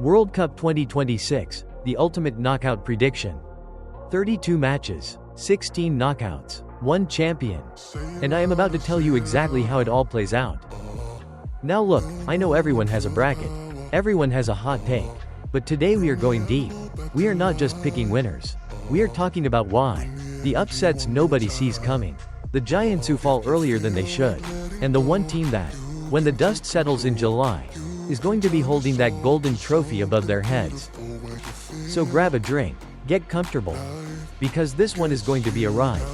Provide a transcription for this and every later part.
World Cup 2026, the ultimate knockout prediction. 32 matches, 16 knockouts, 1 champion. And I am about to tell you exactly how it all plays out. Now look, I know everyone has a bracket. Everyone has a hot take. But today we are going deep. We are not just picking winners. We are talking about why. The upsets nobody sees coming. The giants who fall earlier than they should. And the one team that, when the dust settles in July, is going to be holding that golden trophy above their heads. So grab a drink, get comfortable, because this one is going to be a ride.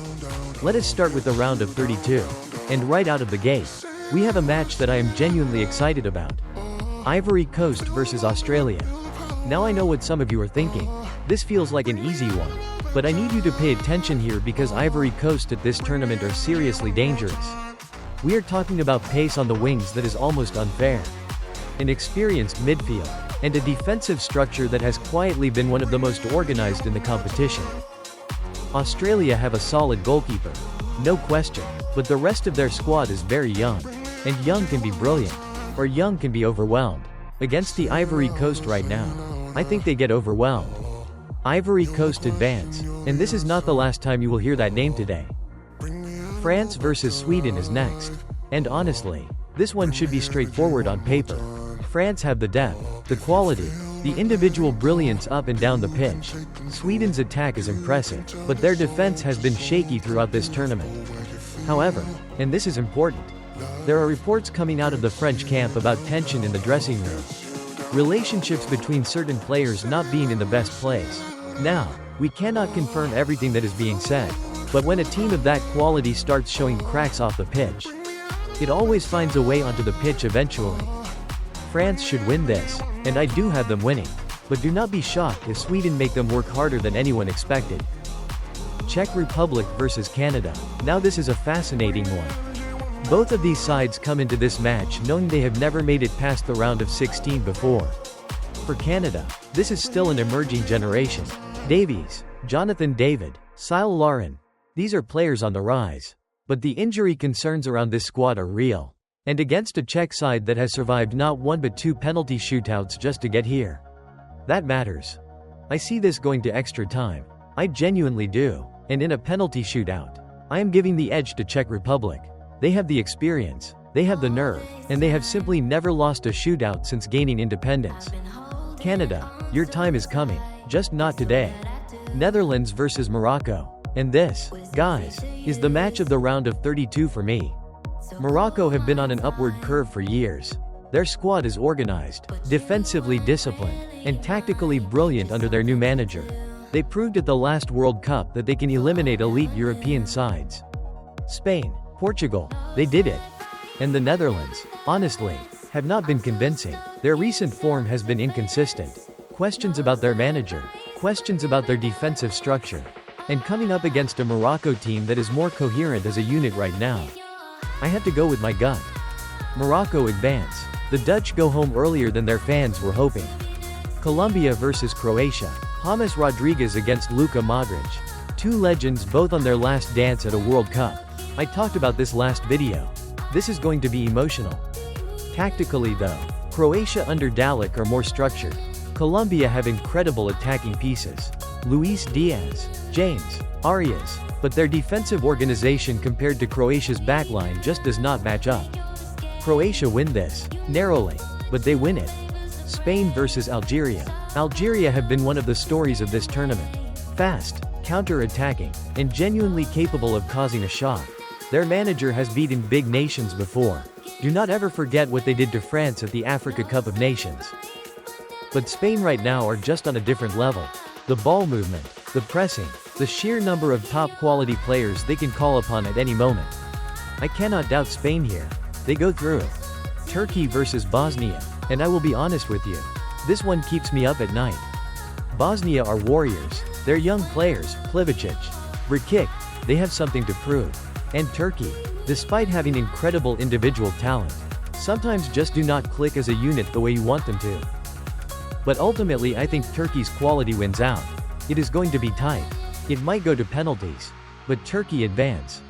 Let us start with the round of 32. And right out of the gate, we have a match that I am genuinely excited about. Ivory Coast versus Australia. Now I know what some of you are thinking. This feels like an easy one. But I need you to pay attention here because Ivory Coast at this tournament are seriously dangerous. We are talking about pace on the wings that is almost unfair. An experienced midfield, and a defensive structure that has quietly been one of the most organized in the competition. Australia have a solid goalkeeper, no question, but the rest of their squad is very young. And young can be brilliant, or young can be overwhelmed. Against the Ivory Coast right now, I think they get overwhelmed. Ivory Coast advance, and this is not the last time you will hear that name today. France versus Sweden is next. And honestly, this one should be straightforward on paper. France have the depth, the quality, the individual brilliance up and down the pitch. Sweden's attack is impressive, but their defense has been shaky throughout this tournament. However, and this is important, there are reports coming out of the French camp about tension in the dressing room. Relationships between certain players not being in the best place. Now, we cannot confirm everything that is being said, but when a team of that quality starts showing cracks off the pitch, it always finds a way onto the pitch eventually. France should win this, and I do have them winning. But do not be shocked if Sweden make them work harder than anyone expected. Czech Republic versus Canada. Now this is a fascinating one. Both of these sides come into this match knowing they have never made it past the round of 16 before. For Canada, this is still an emerging generation. Davies, Jonathan David, Cyle Larin. These are players on the rise. But the injury concerns around this squad are real. And against a Czech side that has survived not one but 2 penalty shootouts just to get here. That matters. I see this going to extra time. I genuinely do. And in a penalty shootout, I am giving the edge to Czech Republic. They have the experience, they have the nerve, and they have simply never lost a shootout since gaining independence. Canada, your time is coming, just not today. Netherlands versus Morocco. And this, guys, is the match of the round of 32 for me. Morocco have been on an upward curve for years. Their squad is organized, defensively disciplined, and tactically brilliant under their new manager. They proved at the last World Cup that they can eliminate elite European sides. Spain, Portugal, they did it. And the Netherlands, honestly, have not been convincing. Their recent form has been inconsistent. Questions about their manager, questions about their defensive structure, and coming up against a Morocco team that is more coherent as a unit right now. I have to go with my gut. Morocco advance. The Dutch go home earlier than their fans were hoping. Colombia versus Croatia. James Rodriguez against Luka Modric. 2 legends both on their last dance at a World Cup. I talked about this last video. This is going to be emotional. Tactically though, Croatia under Dalic are more structured. Colombia have incredible attacking pieces. Luis Diaz, James, Arias. But their defensive organization compared to Croatia's backline just does not match up. Croatia win this, narrowly, but they win it. Spain versus Algeria. Algeria have been one of the stories of this tournament. Fast, counter-attacking, and genuinely capable of causing a shock. Their manager has beaten big nations before. Do not ever forget what they did to France at the Africa Cup of Nations. But Spain right now are just on a different level. The ball movement, the pressing, the sheer number of top-quality players they can call upon at any moment. I cannot doubt Spain here. They go through. Turkey versus Bosnia. And I will be honest with you. This one keeps me up at night. Bosnia are warriors. They're young players, Plivicic, Brkic, they have something to prove. And Turkey, despite having incredible individual talent, sometimes just do not click as a unit the way you want them to. But ultimately I think Turkey's quality wins out. It is going to be tight. It might go to penalties. But Turkey advance.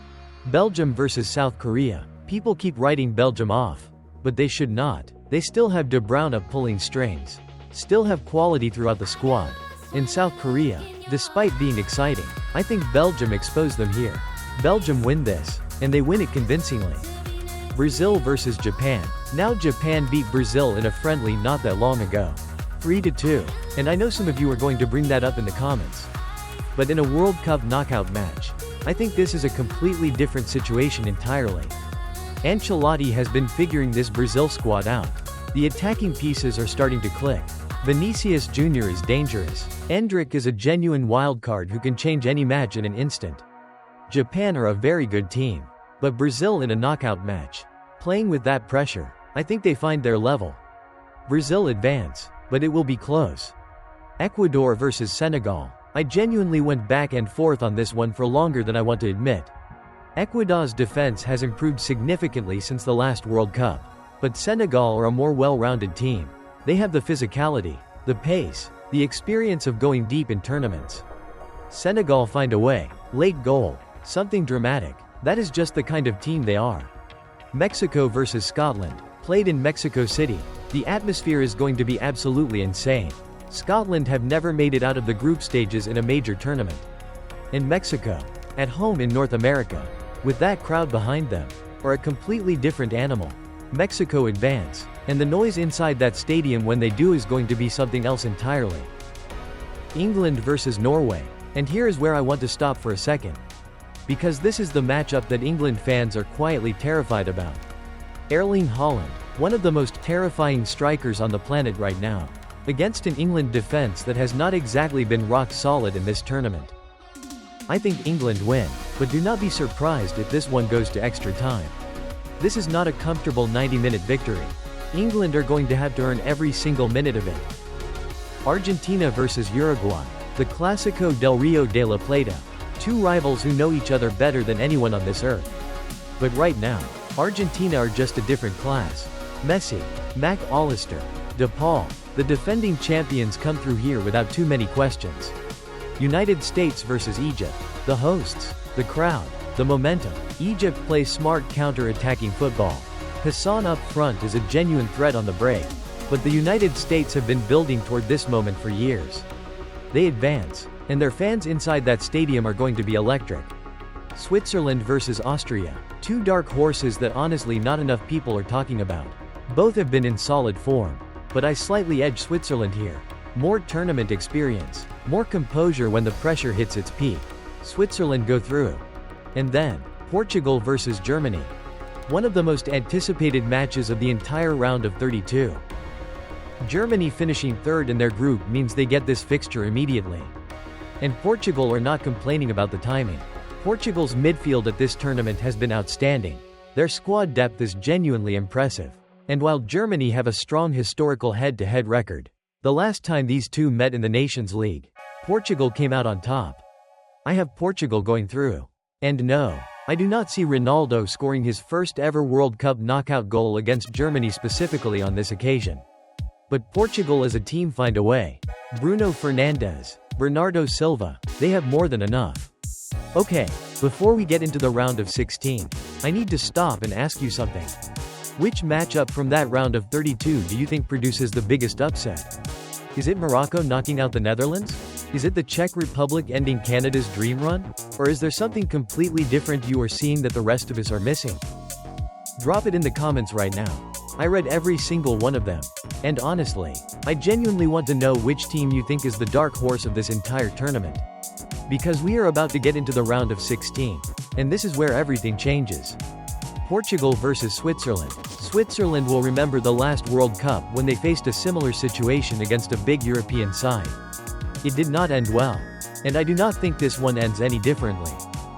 Belgium versus South Korea. People keep writing Belgium off. But they should not. They still have De Bruyne pulling strings. still have quality throughout the squad. In South Korea, despite being exciting, I think Belgium exposed them here. Belgium win this, and they win it convincingly. Brazil versus Japan. Now Japan beat Brazil in a friendly not that long ago. 3-2, and I know some of you are going to bring that up in the comments. But in a World Cup knockout match, I think this is a completely different situation entirely. Ancelotti has been figuring this Brazil squad out. The attacking pieces are starting to click. Vinicius Jr. is dangerous. Endrick is a genuine wildcard who can change any match in an instant. Japan are a very good team. But Brazil in a knockout match. Playing with that pressure, I think they find their level. Brazil advance, but it will be close. Ecuador versus Senegal. I genuinely went back and forth on this one for longer than I want to admit. Ecuador's defense has improved significantly since the last World Cup. But Senegal are a more well-rounded team. They have the physicality, the pace, the experience of going deep in tournaments. Senegal find a way. Late goal. Something dramatic. That is just the kind of team they are. Mexico versus Scotland. Played in Mexico City. The atmosphere is going to be absolutely insane. Scotland have never made it out of the group stages in a major tournament. And Mexico, at home in North America, with that crowd behind them, are a completely different animal. Mexico advance, and the noise inside that stadium when they do is going to be something else entirely. England versus Norway. And here is where I want to stop for a second. Because this is the matchup that England fans are quietly terrified about. Erling Haaland, one of the most terrifying strikers on the planet right now, against an England defense that has not exactly been rock solid in this tournament. I think England win, but do not be surprised if this one goes to extra time. This is not a comfortable 90-minute victory. England are going to have to earn every single minute of it. Argentina versus Uruguay, the Clásico del Rio de la Plata. Two rivals who know each other better than anyone on this earth. But right now, Argentina are just a different class. Messi, Mac Allister, De Paul, the defending champions come through here without too many questions. United States versus Egypt, the hosts, the crowd, the momentum. Egypt plays smart counter-attacking football. Hassan up front is a genuine threat on the break. But the United States have been building toward this moment for years. They advance, and their fans inside that stadium are going to be electric. Switzerland versus Austria, two dark horses that honestly not enough people are talking about. Both have been in solid form, but I slightly edge Switzerland here. More tournament experience, more composure when the pressure hits its peak. Switzerland go through. And then, Portugal versus Germany. One of the most anticipated matches of the entire round of 32. Germany finishing third in their group means they get this fixture immediately. And Portugal are not complaining about the timing. Portugal's midfield at this tournament has been outstanding. Their squad depth is genuinely impressive. And while Germany have a strong historical head-to-head record, the last time these two met in the Nations League, Portugal came out on top. I have Portugal going through. And no, I do not see Ronaldo scoring his first ever World Cup knockout goal against Germany specifically on this occasion. But Portugal as a team find a way. Bruno Fernandes, Bernardo Silva, they have more than enough. Okay, before we get into the round of 16, I need to stop and ask you something. Which matchup from that round of 32 do you think produces the biggest upset? Is it Morocco knocking out the Netherlands? Is it the Czech Republic ending Canada's dream run? Or is there something completely different you are seeing that the rest of us are missing? Drop it in the comments right now. I read every single one of them. And honestly, I genuinely want to know which team you think is the dark horse of this entire tournament. Because we are about to get into the round of 16. And this is where everything changes. Portugal versus Switzerland. Switzerland will remember the last World Cup when they faced a similar situation against a big European side. It did not end well. And I do not think this one ends any differently.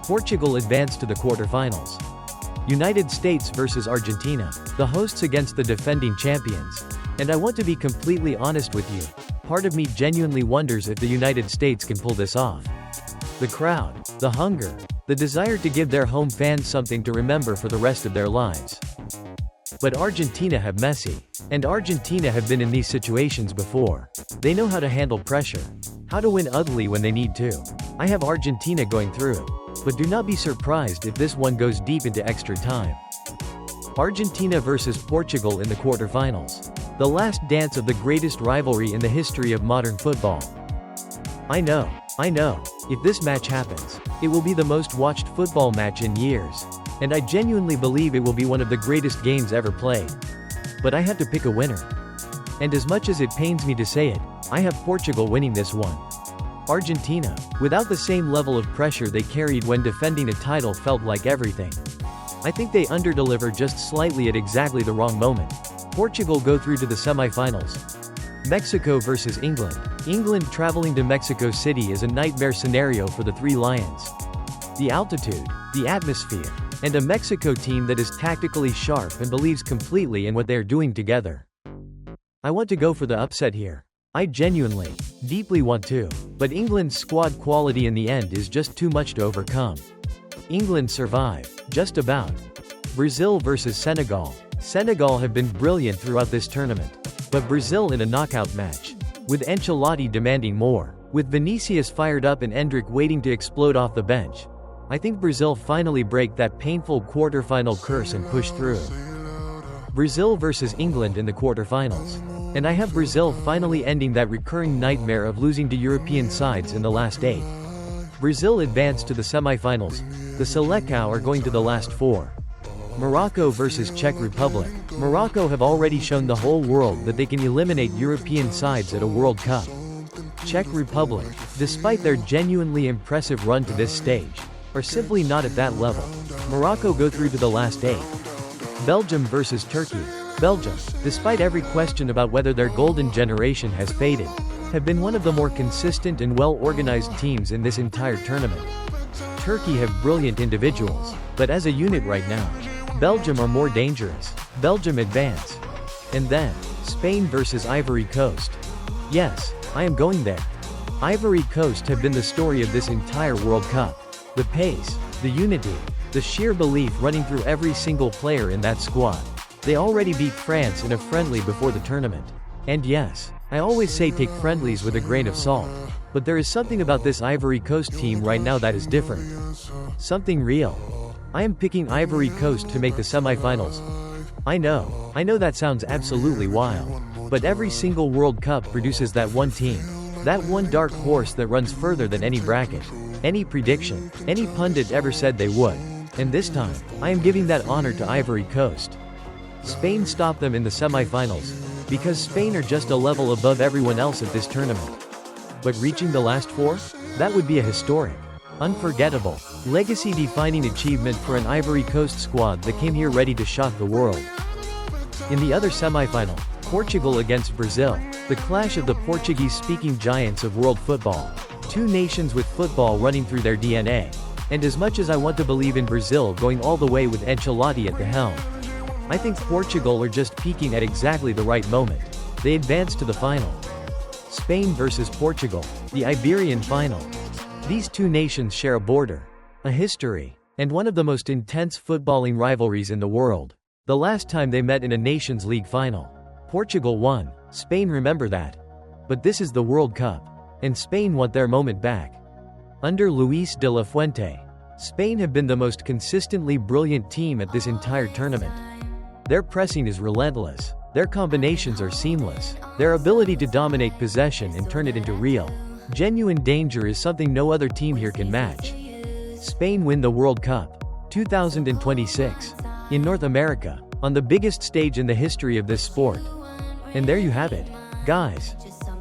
Portugal advanced to the quarterfinals. United States versus Argentina, the hosts against the defending champions. And I want to be completely honest with you, part of me genuinely wonders if the United States can pull this off. The crowd, the hunger, the desire to give their home fans something to remember for the rest of their lives. But Argentina have Messi. And Argentina have been in these situations before. They know how to handle pressure, how to win ugly when they need to. I have Argentina going through. But do not be surprised if this one goes deep into extra time. Argentina versus Portugal in the quarterfinals. The last dance of the greatest rivalry in the history of modern football. I know. If this match happens, it will be the most watched football match in years. And I genuinely believe it will be one of the greatest games ever played. But I have to pick a winner. And as much as it pains me to say it, I have Portugal winning this one. Argentina, without the same level of pressure they carried when defending a title, felt like everything. I think they underdeliver just slightly at exactly the wrong moment. Portugal go through to the semifinals. Mexico versus England. England traveling to Mexico City is a nightmare scenario for the Three Lions. The altitude, the atmosphere, and a Mexico team that is tactically sharp and believes completely in what they are doing together. I want to go for the upset here. I genuinely, deeply want to, but England's squad quality in the end is just too much to overcome. England survive, just about. Brazil versus Senegal. Senegal have been brilliant throughout this tournament. But Brazil in a knockout match. With Ancelotti demanding more. With Vinicius fired up and Endrick waiting to explode off the bench. I think Brazil finally break that painful quarterfinal curse and push through. Brazil versus England in the quarterfinals. And I have Brazil finally ending that recurring nightmare of losing to European sides in the last 8. Brazil advanced to the semifinals. The Selecao are going to the last 4. Morocco versus Czech Republic. Morocco have already shown the whole world that they can eliminate European sides at a World Cup. Czech Republic, despite their genuinely impressive run to this stage, are simply not at that level. Morocco go through to the last 8. Belgium versus Turkey. Belgium, despite every question about whether their golden generation has faded, have been one of the more consistent and well-organized teams in this entire tournament. Turkey have brilliant individuals, but as a unit right now, Belgium are more dangerous. Belgium advance. And then, Spain versus Ivory Coast. Yes, I am going there. Ivory Coast have been the story of this entire World Cup. The pace, the unity, the sheer belief running through every single player in that squad. They already beat France in a friendly before the tournament. And yes, I always say take friendlies with a grain of salt. But there is something about this Ivory Coast team right now that is different. Something real. I am picking Ivory Coast to make the semifinals. I know that sounds absolutely wild. But every single World Cup produces that one team. That one dark horse that runs further than any bracket, any prediction, any pundit ever said they would. And this time, I am giving that honor to Ivory Coast. Spain stopped them in the semifinals, because Spain are just a level above everyone else at this tournament. But reaching the last 4? That would be a historic, unforgettable, legacy-defining achievement for an Ivory Coast squad that came here ready to shock the world. In the other semifinal, Portugal against Brazil, the clash of the Portuguese-speaking giants of world football. Two nations with football running through their DNA. And as much as I want to believe in Brazil going all the way with Ancelotti at the helm, I think Portugal are just peaking at exactly the right moment. They advance to the final. Spain versus Portugal, the Iberian final. These two nations share a border, a history, and one of the most intense footballing rivalries in the world. The last time they met in a Nations League final, Portugal won. Spain remember that. But this is the World Cup, and Spain want their moment back. Under Luis de la Fuente, Spain have been the most consistently brilliant team at this entire tournament. Their pressing is relentless. Their combinations are seamless. Their ability to dominate possession and turn it into real, genuine danger is something no other team here can match. Spain win the World Cup 2026 in North America, on the biggest stage in the history of this sport. And there you have it, guys.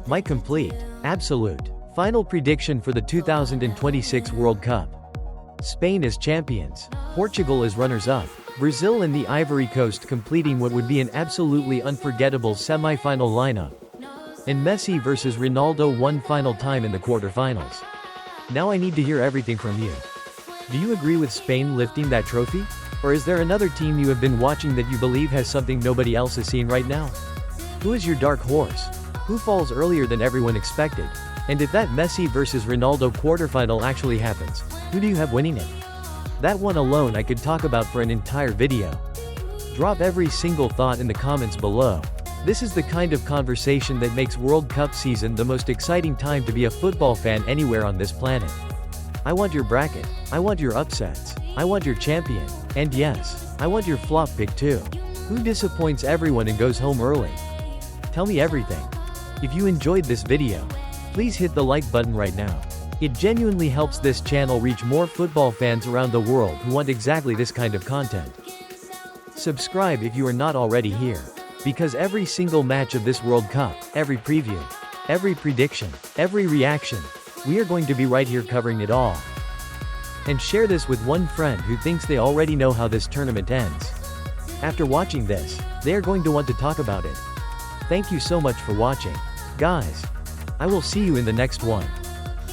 My complete, absolute, final prediction for the 2026 World Cup. Spain as champions, Portugal as runners-up, Brazil and the Ivory Coast completing what would be an absolutely unforgettable semi-final lineup. And Messi versus Ronaldo one final time in the quarterfinals. Now I need to hear everything from you. Do you agree with Spain lifting that trophy? Or is there another team you have been watching that you believe has something nobody else is seeing right now? Who is your dark horse? Who falls earlier than everyone expected? And if that Messi versus Ronaldo quarterfinal actually happens, who do you have winning it? That one alone I could talk about for an entire video. Drop every single thought in the comments below. This is the kind of conversation that makes World Cup season the most exciting time to be a football fan anywhere on this planet. I want your bracket. I want your upsets. I want your champion. And yes, I want your flop pick too. Who disappoints everyone and goes home early? Tell me everything. If you enjoyed this video, please hit the like button right now. It genuinely helps this channel reach more football fans around the world who want exactly this kind of content. Subscribe if you are not already here. Because every single match of this World Cup, every preview, every prediction, every reaction, we are going to be right here covering it all. And share this with one friend who thinks they already know how this tournament ends. After watching this, they are going to want to talk about it. Thank you so much for watching. Guys, I will see you in the next one.